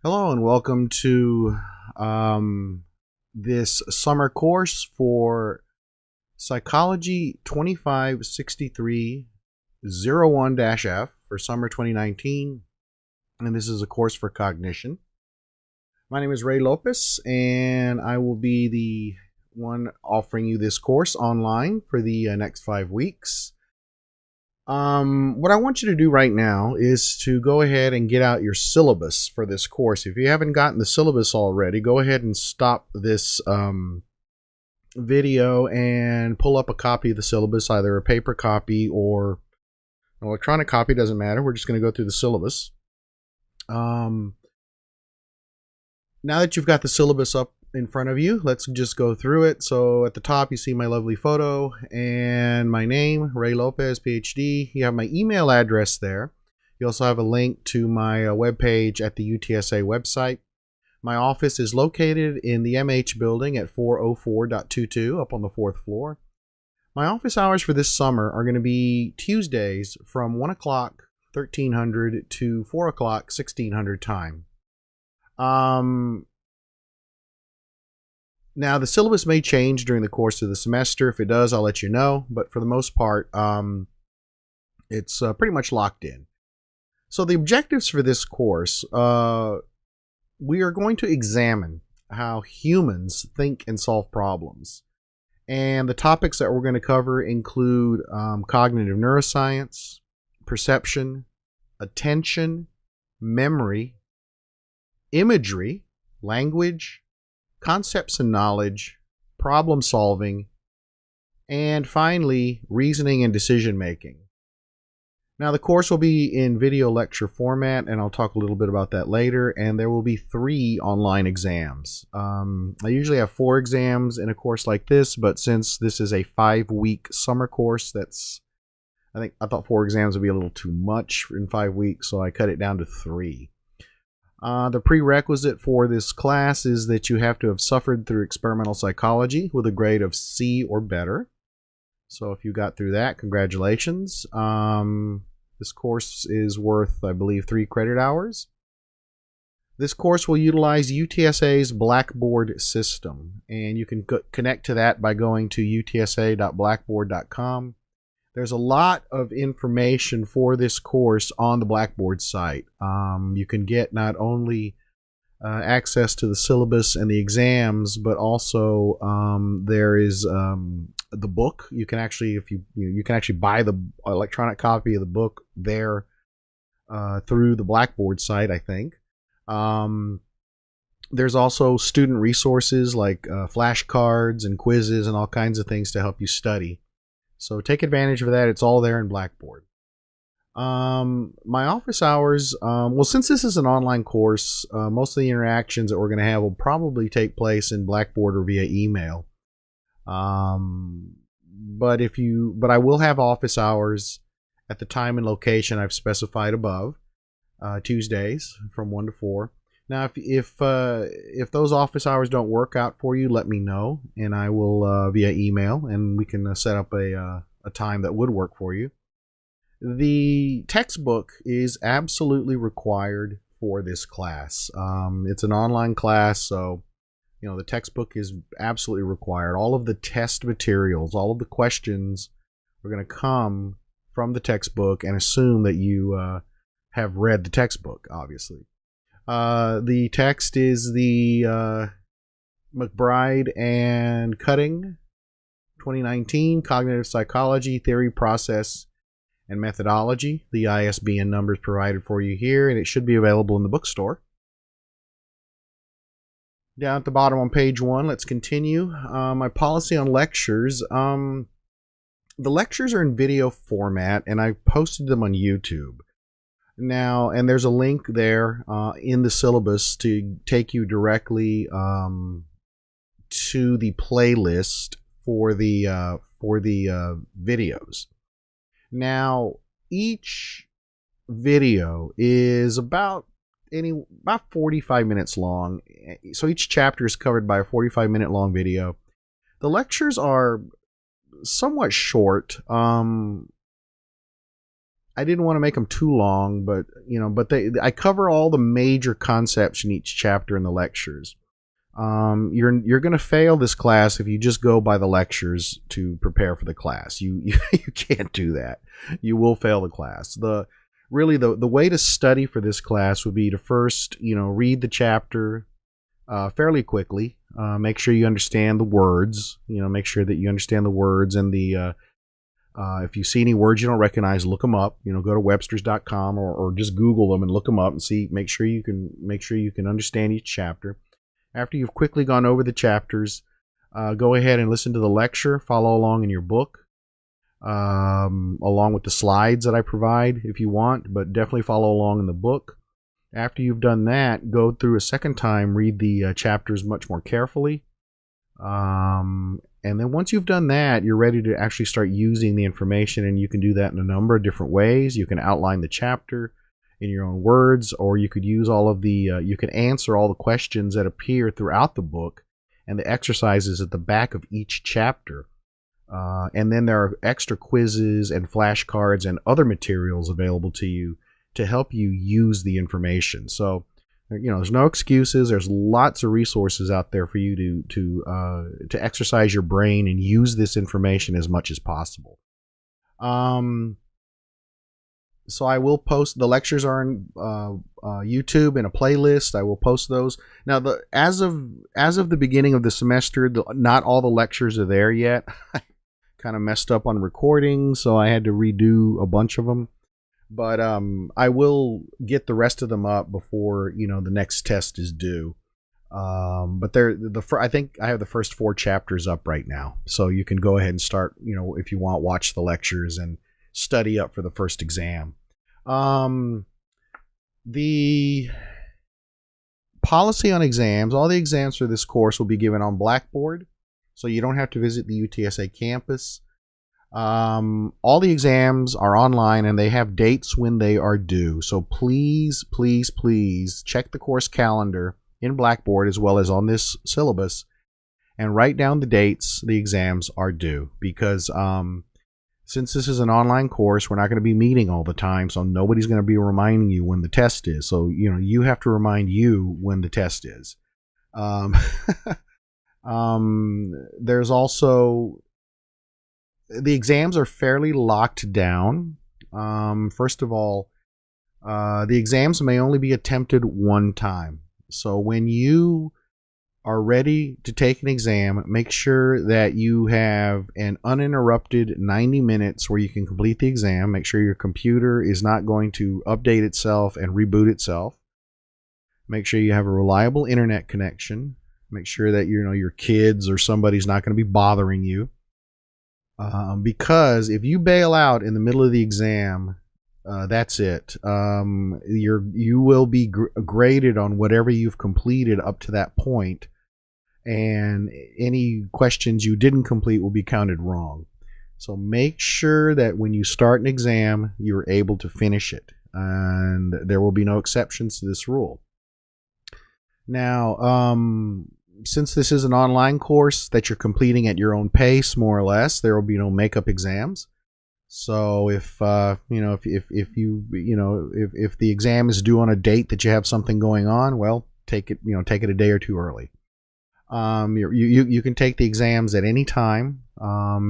Hello and welcome to this summer course for Psychology 2563-01-F for summer 2019. And this is a course for Cognition. My name is Ray Lopez, and I will be the one offering you this course online for the next 5 weeks. What I want you to do right now is to go ahead and get out your syllabus for this course. If you haven't gotten the syllabus already, go ahead and stop this video and pull up a copy of the syllabus, either a paper copy or an electronic copy, doesn't matter. We're just going to go through the syllabus. Now that you've got the syllabus up in front of you, let's just go through it. So at the top you see my lovely photo and my name, Ray Lopez, PhD. You have my email address there. You also have a link to my webpage at the UTSA website. My office is located in the MH building at 404.22 up on the 4th floor. My office hours for this summer are going to be Tuesdays from 1 o'clock 1300 to 4 o'clock 1600 time. Now, the syllabus may change during the course of the semester. If it does, I'll let you know. But for the most part, it's pretty much locked in. So the objectives for this course, we are going to examine how humans think and solve problems. And the topics that we're going to cover include cognitive neuroscience, perception, attention, memory, imagery, language, concepts and knowledge, problem solving, and finally, reasoning and decision making. Now, the course will be in video lecture format, and I'll talk a little bit about that later, and there will be 3 online exams. I usually have 4 exams in a course like this, but since this is a 5-week summer course, I thought 4 exams would be a little too much in 5 weeks, so I cut it down to 3. The prerequisite for this class is that you have to have suffered through experimental psychology with a grade of C or better. So if you got through that, congratulations. This course is worth, I believe, 3 credit hours. This course will utilize UTSA's Blackboard system, and you can connect to that by going to utsa.blackboard.com. There's a lot of information for this course on the Blackboard site. You can get not only access to the syllabus and the exams, but also there is the book. You can actually, you can actually buy the electronic copy of the book there through the Blackboard site, I think. There's also student resources like flashcards and quizzes and all kinds of things to help you study. So take advantage of that. It's all there in Blackboard. My office hours, well, since this is an online course, most of the interactions that we're going to have will probably take place in Blackboard or via email. But I will have office hours at the time and location I've specified above, Tuesdays from 1 to 4. Now, if those office hours don't work out for you, let me know, and I will via email, and we can set up a time that would work for you. The textbook is absolutely required for this class. It's an online class, so the textbook is absolutely required. All of the test materials, all of the questions are going to come from the textbook, and assume that you have read the textbook, obviously. The text is the McBride and Cutting 2019 Cognitive Psychology Theory, Process, and Methodology. The ISBN number is provided for you here, and it should be available in the bookstore. Down at the bottom on page 1, let's continue. My policy on lectures. The lectures are in video format, and I posted them on YouTube. Now, and there's a link there in the syllabus to take you directly to the playlist for the videos. Now, each video is about 45 minutes long. So each chapter is covered by a 45-minute long video. The lectures are somewhat short. I didn't want to make them too long, but I cover all the major concepts in each chapter in the lectures. You're going to fail this class if you just go by the lectures to prepare for the class. You can't do that. You will fail the class. The way to study for this class would be to first, read the chapter fairly quickly. Make sure you understand the words. Make sure that you understand the words and the if you see any words you don't recognize, look them up. Go to Webster's.com or just Google them and look them up and see. Make sure you can understand each chapter. After you've quickly gone over the chapters, go ahead and listen to the lecture. Follow along in your book, along with the slides that I provide if you want, but definitely follow along in the book. After you've done that, go through a second time, read the chapters much more carefully. And then once you've done that, you're ready to actually start using the information, and you can do that in a number of different ways. You can outline the chapter in your own words, or you could use you can answer all the questions that appear throughout the book and the exercises at the back of each chapter. And then there are extra quizzes and flashcards and other materials available to you to help you use the information. So, there's no excuses. There's lots of resources out there for you to exercise your brain and use this information as much as possible. So I will post the lectures are on YouTube in a playlist. I will post those now. As of the beginning of the semester, not all the lectures are there yet. I kind of messed up on recording, so I had to redo a bunch of them. But I will get the rest of them up before the next test is due. But I think I have the first 4 chapters up right now, so you can go ahead and start. If you want, watch the lectures and study up for the first exam. The policy on exams, all the exams for this course will be given on Blackboard, so you don't have to visit the UTSA campus. All the exams are online and they have dates when they are due. So please, please, please check the course calendar in Blackboard as well as on this syllabus and write down the dates the exams are due, because since this is an online course, we're not going to be meeting all the time, so nobody's going to be reminding you when the test is. So, you have to remind you when the test is. There's also, the exams are fairly locked down. First of all, the exams may only be attempted one time. So when you are ready to take an exam, make sure that you have an uninterrupted 90 minutes where you can complete the exam. Make sure your computer is not going to update itself and reboot itself. Make sure you have a reliable internet connection. Make sure that your kids or somebody's not going to be bothering you. Because if you bail out in the middle of the exam, that's it. You will be graded on whatever you've completed up to that point, and any questions you didn't complete will be counted wrong. So make sure that when you start an exam, you're able to finish it, and there will be no exceptions to this rule. Now, since this is an online course that you're completing at your own pace, more or less, there will be no makeup exams. So if the exam is due on a date that you have something going on, well, take it a day or two early. You can take the exams at any time.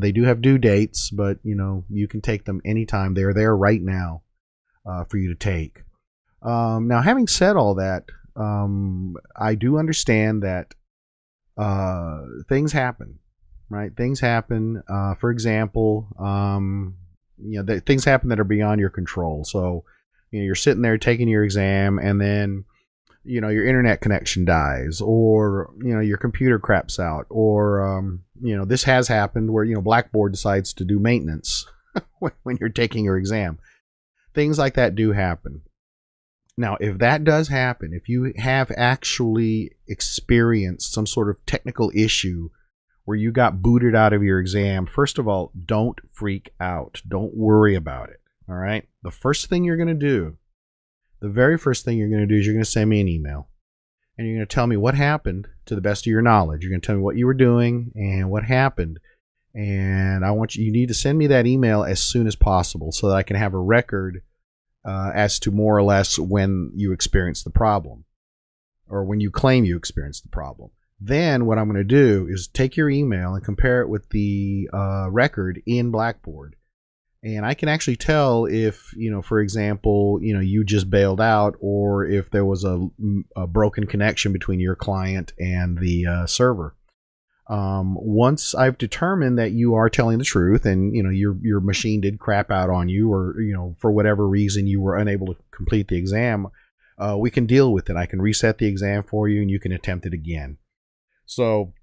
They do have due dates, but you can take them anytime. They're there right now for you to take. Now, having said all that, I do understand that things happen, right? Things happen. For example, things happen that are beyond your control. So, you're sitting there taking your exam, and then your internet connection dies, or your computer craps out, or this has happened where Blackboard decides to do maintenance when you're taking your exam. Things like that do happen. Now, if that does happen, if you have actually experienced some sort of technical issue where you got booted out of your exam, first of all, don't freak out. Don't worry about it. All right? The very first thing you're going to do is you're going to send me an email. And you're going to tell me what happened to the best of your knowledge. You're going to tell me what you were doing and what happened. And you need to send me that email as soon as possible so that I can have a record as to more or less when you experience the problem, or when you claim you experienced the problem. Then what I'm going to do is take your email and compare it with the record in Blackboard. And I can actually tell if, for example, you just bailed out, or if there was a broken connection between your client and the server. Once I've determined that you are telling the truth and, your machine did crap out on you, or, for whatever reason you were unable to complete the exam, we can deal with it. I can reset the exam for you and you can attempt it again. So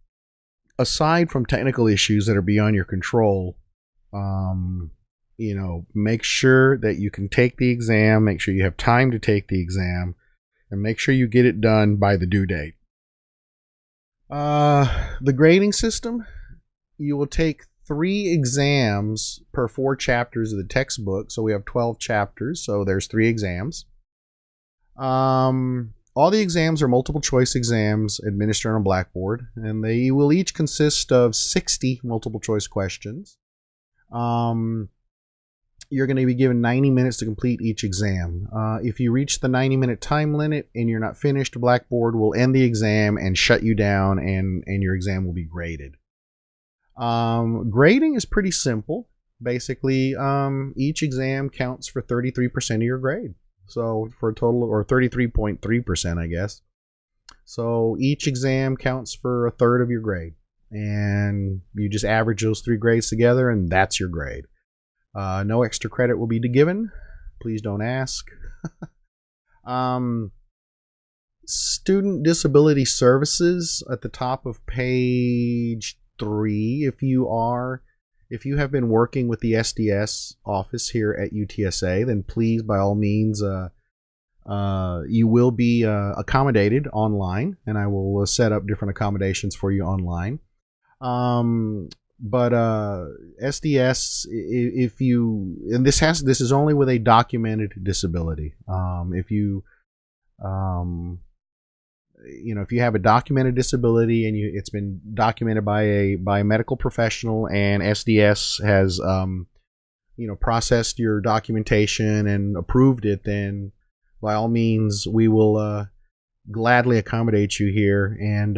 aside from technical issues that are beyond your control, make sure that you can take the exam, make sure you have time to take the exam, and make sure you get it done by the due date. The grading system, you will take 3 exams per 4 chapters of the textbook. So we have 12 chapters, so there's 3 exams. All the exams are multiple choice exams administered on Blackboard, and they will each consist of 60 multiple choice questions. You're going to be given 90 minutes to complete each exam. If you reach the 90-minute time limit and you're not finished, Blackboard will end the exam and shut you down, and your exam will be graded. Grading is pretty simple. Basically, each exam counts for 33% of your grade. So for a total, or 33.3%, I guess. So each exam counts for a third of your grade. And you just average those 3 grades together, and that's your grade. No extra credit will be given. Please don't ask. Student Disability Services at the top of page 3. If you have been working with the SDS office here at UTSA, then please, by all means, you will be accommodated online, and I will set up different accommodations for you online. But SDS, if you, and this is only with a documented disability. If you have a documented disability and it's been documented by a medical professional, and SDS has processed your documentation and approved it, then by all means we will gladly accommodate you here and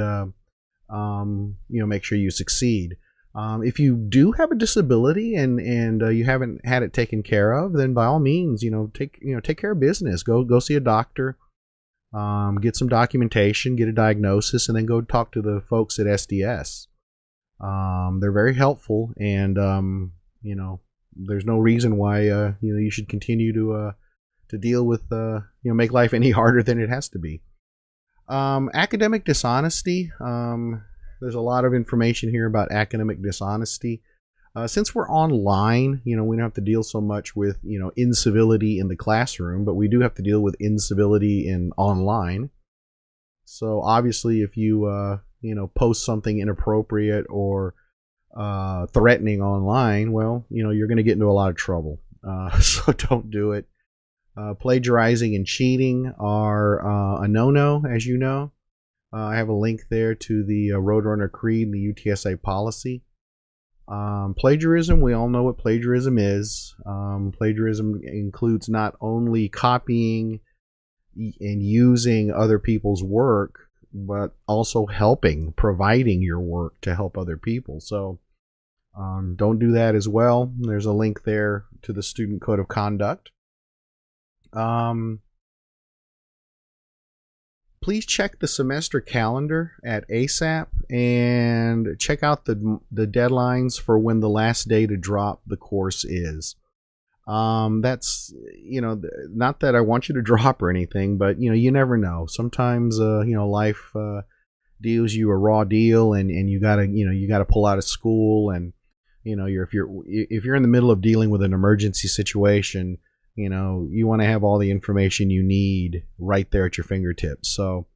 make sure you succeed. If you do have a disability and you haven't had it taken care of, then by all means, take care of business. Go see a doctor, get some documentation, get a diagnosis, and then go talk to the folks at SDS. They're very helpful, and there's no reason why you should continue to deal with make life any harder than it has to be. Academic dishonesty. There's a lot of information here about academic dishonesty. Since we're online, we don't have to deal so much with, incivility in the classroom, but we do have to deal with incivility in online. So obviously, if you, post something inappropriate or threatening online, well, you're going to get into a lot of trouble. So don't do it. Plagiarizing and cheating are a no-no, as you know. I have a link there to the Roadrunner Creed and the UTSA policy. Plagiarism, we all know what plagiarism is. Plagiarism includes not only copying and using other people's work, but also providing your work to help other people. So don't do that as well. There's a link there to the Student Code of Conduct. Please check the semester calendar at ASAP and check out the deadlines for when the last day to drop the course is. That's, not that I want you to drop or anything, but, you never know. Sometimes, life deals you a raw deal, and you gotta pull out of school, and, if you're in the middle of dealing with an emergency situation, you want to have all the information you need right there at your fingertips. So,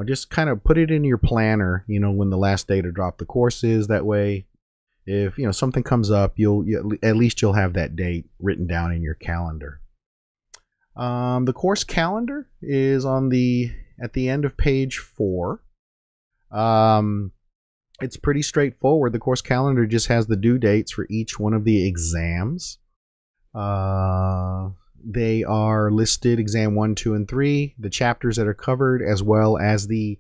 just kind of put it in your planner, when the last day to drop the course is. That way, if, something comes up, at least you'll have that date written down in your calendar. The course calendar is at the end of page 4. It's pretty straightforward. The course calendar just has the due dates for each one of the exams. They are listed, exam 1, 2, and 3, the chapters that are covered, as well as the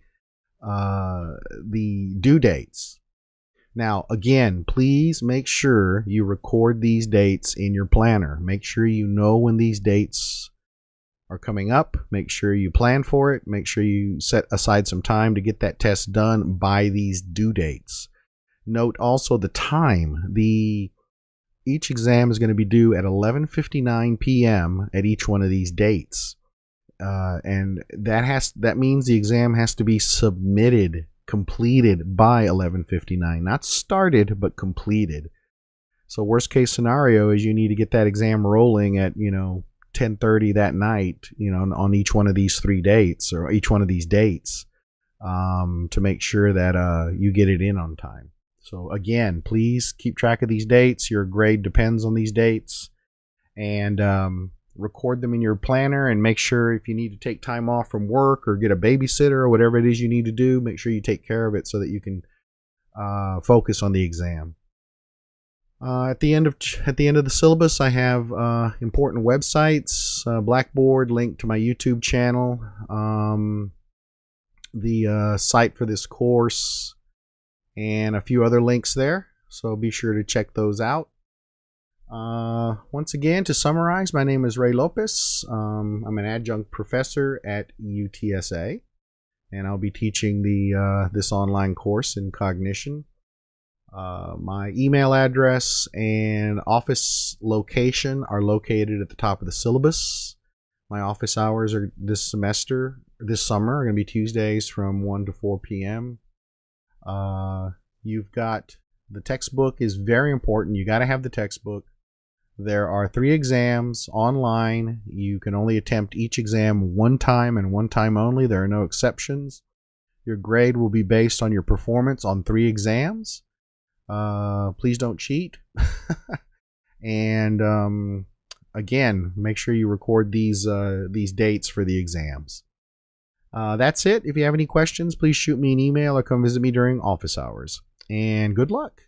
due dates. Now, again, please make sure you record these dates in your planner. Make sure you know when these dates are coming up. Make sure you plan for it. Make sure you set aside some time to get that test done by these due dates. Note also the time. Each exam is going to be due at 11:59 p.m. at each one of these dates. And that means the exam has to be completed by 11:59, not started, but completed. So worst case scenario is you need to get that exam rolling at 10:30 that night, on each one of these 3 dates or each one of these dates, to make sure that you get it in on time. So again, please keep track of these dates. Your grade depends on these dates, and record them in your planner, and make sure if you need to take time off from work or get a babysitter or whatever it is you need to do, make sure you take care of it so that you can focus on the exam. At the end of the syllabus, I have important websites, Blackboard, link to my YouTube channel, the site for this course, and a few other links there. So be sure to check those out. Once again, to summarize, my name is Ray Lopez. I'm an adjunct professor at UTSA, and I'll be teaching this online course in Cognition. My email address and office location are located at the top of the syllabus. My office hours are this summer are going to be Tuesdays from 1 to 4 p.m. You've got the textbook is very important. You got to have the textbook. There are 3 exams online. You can only attempt each exam one time and one time only. There are no exceptions. Your grade will be based on your performance on 3 exams. Please don't cheat. And again, make sure you record these dates for the exams. That's it. If you have any questions, please shoot me an email or come visit me during office hours. And good luck.